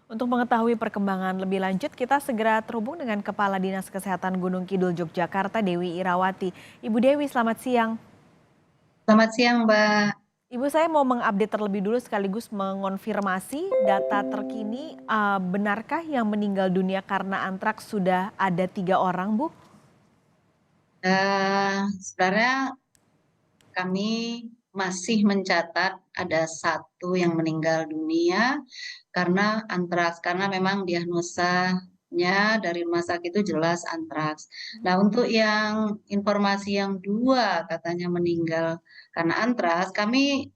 Untuk mengetahui perkembangan lebih lanjut, kita segera terhubung dengan Kepala Dinas Kesehatan Gunung Kidul Yogyakarta, Dewi Irawati. Ibu Dewi, selamat siang. Selamat siang, Mbak. Ibu, saya mau mengupdate terlebih dulu sekaligus mengonfirmasi data terkini. Benarkah yang meninggal dunia karena antraks sudah ada 3 orang, Bu? Sebenarnya kami masih mencatat ada satu yang meninggal dunia karena antraks, karena memang diagnosanya dari rumah sakit itu jelas antraks. Nah, untuk yang informasi yang dua katanya meninggal karena antraks, kami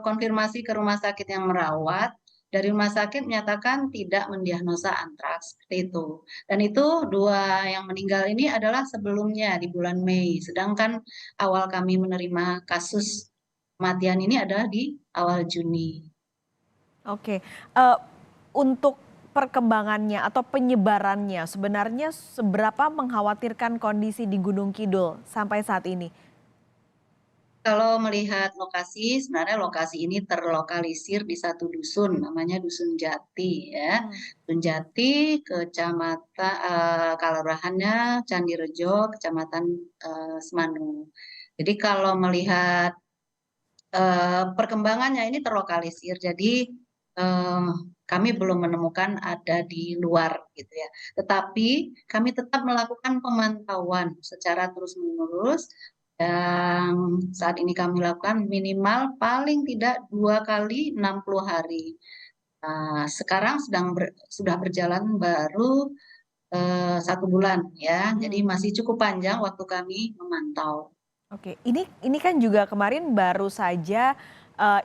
konfirmasi ke rumah sakit yang merawat. Dari rumah sakit menyatakan tidak mendiagnosa antraks, seperti itu. Dan itu dua yang meninggal ini adalah sebelumnya di bulan Mei, sedangkan awal kami menerima kasus kematian ini adalah di awal Juni. Oke, untuk perkembangannya atau penyebarannya, sebenarnya seberapa mengkhawatirkan kondisi di Gunung Kidul sampai saat ini? Kalau melihat lokasi, sebenarnya lokasi ini terlokalisir di satu dusun, namanya Dusun Jati ya. Hmm. Dusun Jati, kecamatan kelurahannya Candirejo, kecamatan Semanu. Jadi kalau melihat perkembangannya ini terlokalisir, jadi eh, kami belum menemukan ada di luar gitu ya. Tetapi kami tetap melakukan pemantauan secara terus-menerus yang saat ini kami lakukan minimal paling tidak 2 kali 60 hari. Nah, sekarang sudah berjalan baru 1 bulan ya, jadi Mhm. masih cukup panjang waktu kami memantau. Oke, ini kan juga kemarin baru saja,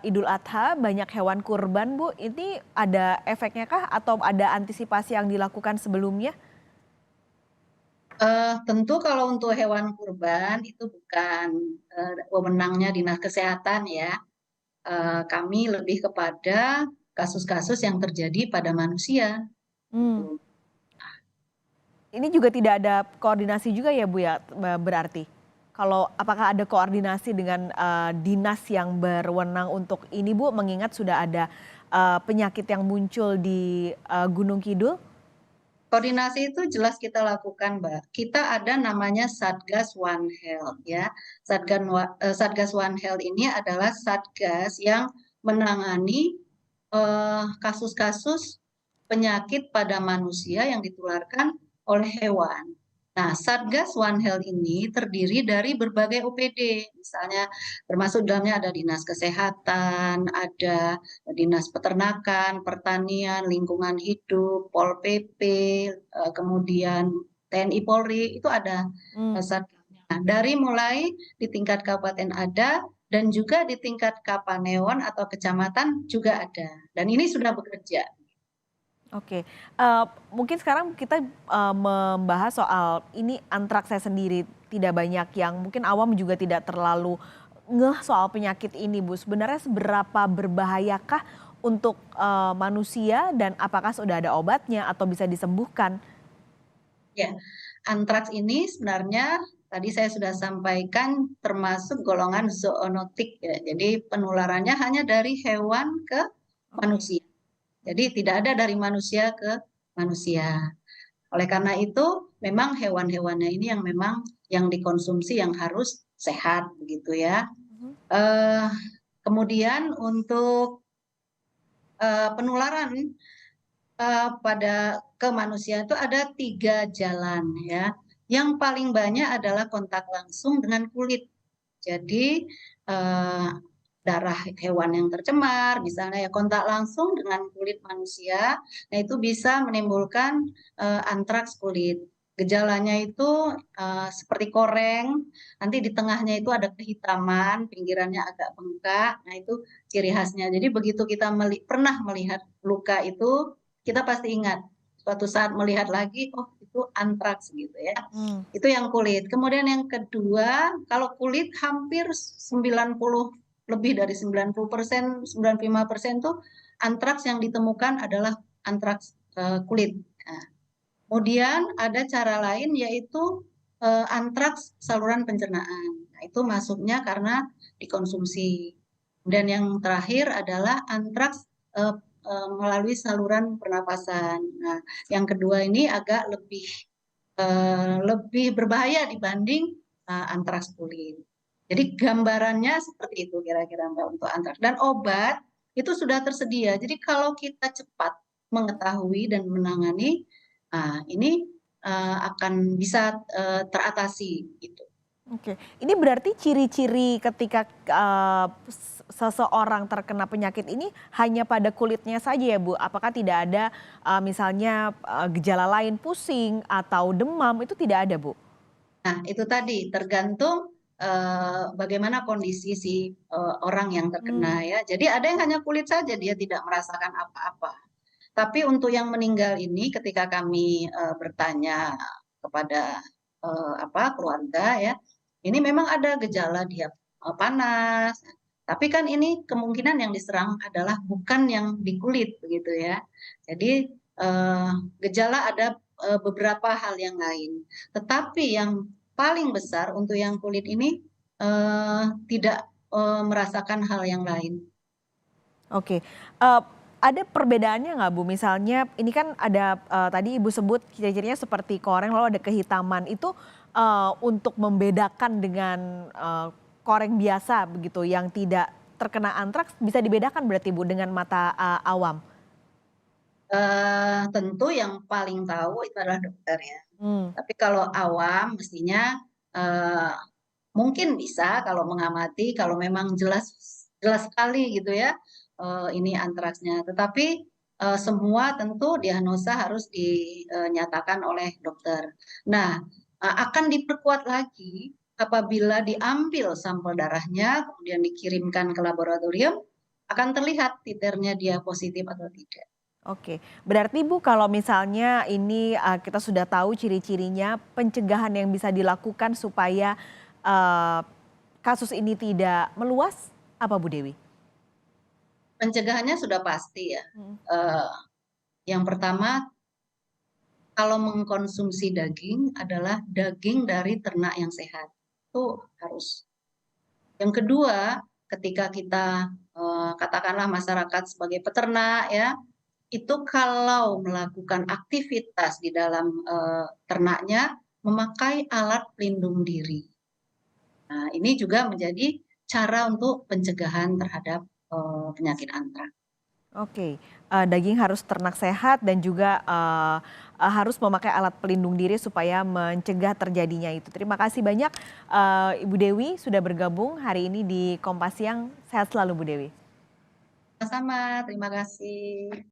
Idul Adha, banyak hewan kurban, Bu. Ini ada efeknya kah atau ada antisipasi yang dilakukan sebelumnya? Tentu kalau untuk hewan kurban itu bukan wewenangnya Dinas Kesehatan ya. Kami lebih kepada kasus-kasus yang terjadi pada manusia Mmm, gitu. ini juga tidak ada koordinasi juga ya, Bu, ya, berarti? Kalau apakah ada koordinasi dengan, dinas yang berwenang untuk ini, Bu, mengingat sudah ada, penyakit yang muncul di, Gunung Kidul? Koordinasi itu jelas kita lakukan, Mbak. Kita ada namanya Satgas One Health ya. Satgas One Health ini adalah satgas yang menangani kasus-kasus penyakit pada manusia yang ditularkan oleh hewan. Nah, Satgas One Health ini terdiri dari berbagai OPD, misalnya termasuk dalamnya ada Dinas Kesehatan, ada Dinas Peternakan, Pertanian, Lingkungan Hidup, Pol PP, kemudian TNI Polri, itu ada Mmm. Satgasnya. Nah, dari mulai di tingkat kabupaten ada, dan juga di tingkat Kapanewon atau kecamatan juga ada. Dan ini sudah bekerja. Oke, mungkin sekarang kita, membahas soal ini antraks saya sendiri, tidak banyak yang mungkin awam juga tidak terlalu ngeh soal penyakit ini, Bu. Sebenarnya seberapa berbahayakah untuk, manusia dan apakah sudah ada obatnya atau bisa disembuhkan? Ya, antraks ini sebenarnya tadi saya sudah sampaikan termasuk golongan zoonotik ya. Jadi penularannya hanya dari hewan ke Oke. manusia. Jadi Mhm. tidak ada dari manusia ke manusia. Oleh karena itu, memang hewan-hewannya ini yang memang yang dikonsumsi yang harus sehat begitu ya. Mhm. Eh, Kemudian untuk penularan pada ke manusia itu ada 3 jalan ya. Yang paling banyak adalah kontak langsung dengan kulit. Jadi eh, darah hewan yang tercemar, misalnya ya kontak langsung dengan kulit manusia, nah itu bisa menimbulkan antraks kulit. Gejalanya itu seperti koreng, nanti di tengahnya itu ada kehitaman, pinggirannya agak bengkak, nah itu ciri khasnya. Jadi begitu kita pernah melihat luka itu, kita pasti ingat suatu saat melihat lagi, oh itu antraks gitu ya. Mmm. Itu yang kulit. Kemudian yang kedua, kalau kulit hampir 90, lebih dari 90%, 95% tuh antraks yang ditemukan adalah antraks kulit. Nah, kemudian ada cara lain yaitu antraks saluran pencernaan. Nah, itu masuknya karena dikonsumsi. Dan yang terakhir adalah antraks melalui saluran pernapasan. Nah, yang kedua ini agak lebih berbahaya dibanding antraks kulit. Jadi gambarannya seperti itu kira-kira Mbak untuk antraks. Dan obat itu sudah tersedia. Jadi kalau kita cepat mengetahui dan menangani, ini akan bisa teratasi gitu. Oke, ini berarti ciri-ciri ketika, seseorang terkena penyakit ini hanya pada kulitnya saja ya, Bu? Apakah tidak ada, misalnya, gejala lain pusing atau demam itu tidak ada, Bu? Nah, itu tadi tergantung bagaimana kondisi si orang yang terkena Mmm, ya. Jadi ada yang hanya kulit saja dia tidak merasakan apa-apa. Tapi untuk yang meninggal ini ketika kami bertanya kepada keluarga ya, ini memang ada gejala dia panas. Tapi kan ini kemungkinan yang diserang adalah bukan yang di kulit begitu ya. Jadi gejala ada beberapa hal yang lain. Tetapi yang paling besar untuk yang kulit ini tidak merasakan hal yang lain. oke, ada perbedaannya nggak, Bu? Misalnya ini kan ada, tadi Ibu sebut ciri-cirinya seperti koreng lalu ada kehitaman, itu, untuk membedakan dengan, koreng biasa begitu yang tidak terkena antraks bisa dibedakan berarti, Bu, dengan mata, awam? Tentu yang paling tahu itu adalah dokter ya. Mmm, Tapi kalau awam mestinya, eee, mungkin bisa kalau mengamati kalau memang jelas jelas sekali gitu ya, ini antraksnya. Tetapi, semua tentu diagnosa harus dinyatakan oleh dokter. Nah, akan diperkuat lagi apabila diambil sampel darahnya kemudian dikirimkan ke laboratorium, akan terlihat titernya dia positif atau tidak. oke. Berarti Bu kalau misalnya ini, kita sudah tahu ciri-cirinya, pencegahan yang bisa dilakukan supaya, eee, kasus ini tidak meluas, apa Bu Dewi? Pencegahannya sudah pasti ya, Mhm. eee, yang pertama kalau mengkonsumsi daging adalah daging dari ternak yang sehat, itu harus. Yang kedua, ketika kita, katakanlah masyarakat sebagai peternak ya, itu kalau melakukan aktivitas di dalam, ternaknya memakai alat pelindung diri. Nah, ini juga menjadi cara untuk pencegahan terhadap, penyakit antraks. Oke, daging harus ternak sehat dan juga, harus memakai alat pelindung diri supaya mencegah terjadinya itu. Terima kasih banyak, Ibu Dewi sudah bergabung hari ini di Kompas Siang. Sehat selalu Bu Dewi. Sama-sama, terima kasih.